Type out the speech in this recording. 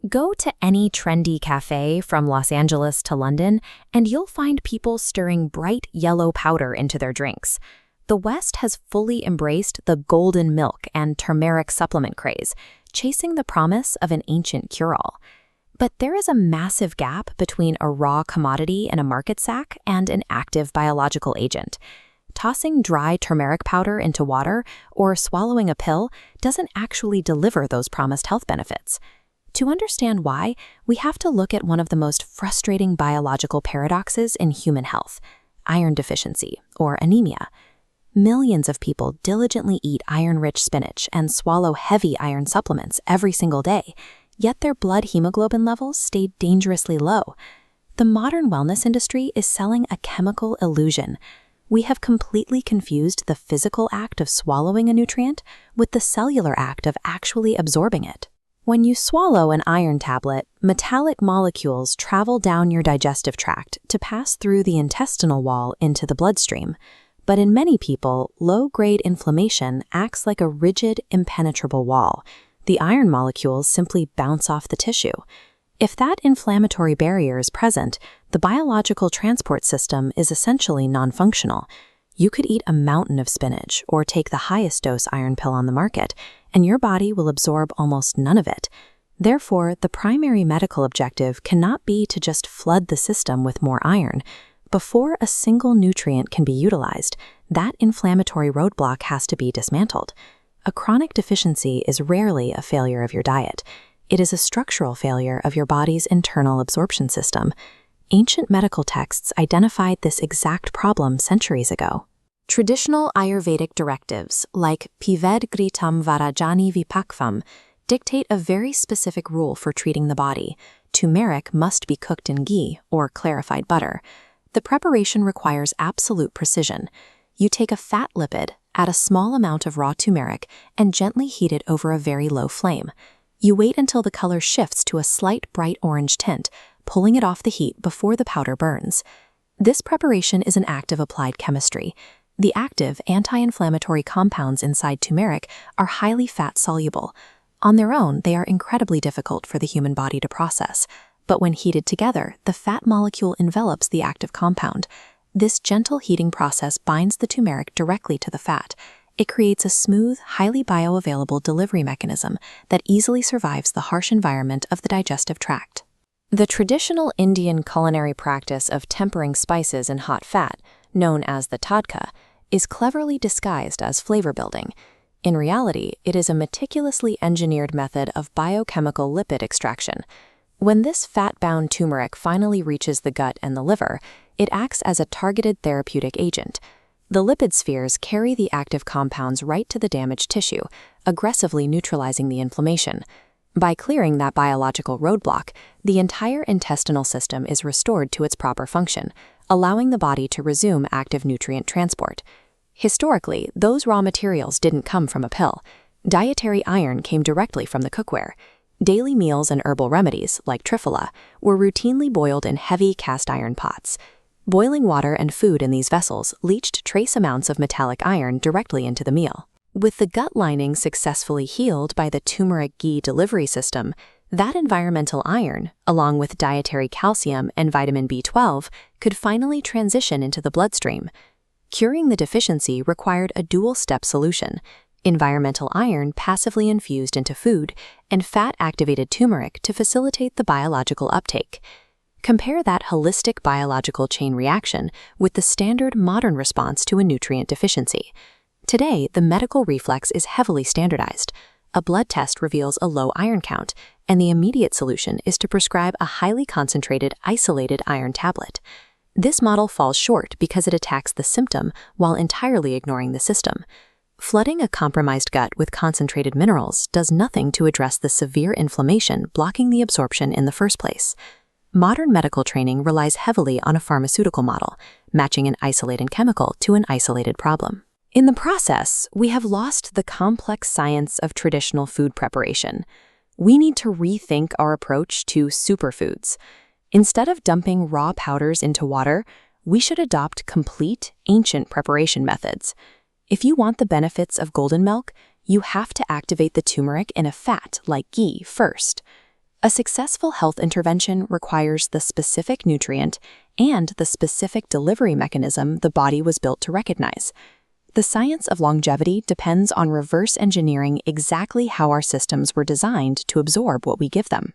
Go to any trendy cafe from Los Angeles to London, and you'll find people stirring bright yellow powder into their drinks. The West has fully embraced the golden milk and turmeric supplement craze, chasing the promise of an ancient cure-all. But there is a massive gap between a raw commodity in a market sack and an active biological agent. Tossing dry turmeric powder into water or swallowing a pill doesn't actually deliver those promised health benefits. To understand why, we have to look at one of the most frustrating biological paradoxes in human health: iron deficiency, or anemia. Millions of people diligently eat iron-rich spinach and swallow heavy iron supplements every single day, yet their blood hemoglobin levels stay dangerously low. The modern wellness industry is selling a chemical illusion. We have completely confused the physical act of swallowing a nutrient with the cellular act of actually absorbing it. When you swallow an iron tablet, metallic molecules travel down your digestive tract to pass through the intestinal wall into the bloodstream. But in many people, low-grade inflammation acts like a rigid, impenetrable wall. The iron molecules simply bounce off the tissue. If that inflammatory barrier is present, the biological transport system is essentially non-functional. You could eat a mountain of spinach or take the highest dose iron pill on the market, and your body will absorb almost none of it. Therefore, the primary medical objective cannot be to just flood the system with more iron. Before a single nutrient can be utilized, that inflammatory roadblock has to be dismantled. A chronic deficiency is rarely a failure of your diet. It is a structural failure of your body's internal absorption system. Ancient medical texts identified this exact problem centuries ago. Traditional Ayurvedic directives, like Pived Gritam Varajani Vipakvam, dictate a very specific rule for treating the body. Turmeric must be cooked in ghee, or clarified butter. The preparation requires absolute precision. You take a fat lipid, add a small amount of raw turmeric, and gently heat it over a very low flame. You wait until the color shifts to a slight bright orange tint, pulling it off the heat before the powder burns. This preparation is an act of applied chemistry. The active anti-inflammatory compounds inside turmeric are highly fat-soluble. On their own, they are incredibly difficult for the human body to process. But when heated together, the fat molecule envelops the active compound. This gentle heating process binds the turmeric directly to the fat. It creates a smooth, highly bioavailable delivery mechanism that easily survives the harsh environment of the digestive tract. The traditional Indian culinary practice of tempering spices in hot fat, known as the tadka, is cleverly disguised as flavor building. In reality, it is a meticulously engineered method of biochemical lipid extraction. When this fat-bound turmeric finally reaches the gut and the liver, it acts as a targeted therapeutic agent. The lipid spheres carry the active compounds right to the damaged tissue, aggressively neutralizing the inflammation. By clearing that biological roadblock, the entire intestinal system is restored to its proper function, allowing the body to resume active nutrient transport. Historically, those raw materials didn't come from a pill. Dietary iron came directly from the cookware. Daily meals and herbal remedies, like triphala, were routinely boiled in heavy cast iron pots. Boiling water and food in these vessels leached trace amounts of metallic iron directly into the meal. With the gut lining successfully healed by the turmeric ghee delivery system, that environmental iron, along with dietary calcium and vitamin B12, could finally transition into the bloodstream. Curing the deficiency required a dual-step solution: environmental iron passively infused into food, and fat-activated turmeric to facilitate the biological uptake. Compare that holistic biological chain reaction with the standard modern response to a nutrient deficiency. Today, the medical reflex is heavily standardized. A blood test reveals a low iron count, and the immediate solution is to prescribe a highly concentrated, isolated iron tablet. This model falls short because it attacks the symptom while entirely ignoring the system. Flooding a compromised gut with concentrated minerals does nothing to address the severe inflammation blocking the absorption in the first place. Modern medical training relies heavily on a pharmaceutical model, matching an isolated chemical to an isolated problem. In the process, we have lost the complex science of traditional food preparation. We need to rethink our approach to superfoods. Instead of dumping raw powders into water, we should adopt complete, ancient preparation methods. If you want the benefits of golden milk, you have to activate the turmeric in a fat like ghee first. A successful health intervention requires the specific nutrient and the specific delivery mechanism the body was built to recognize. The science of longevity depends on reverse engineering exactly how our systems were designed to absorb what we give them.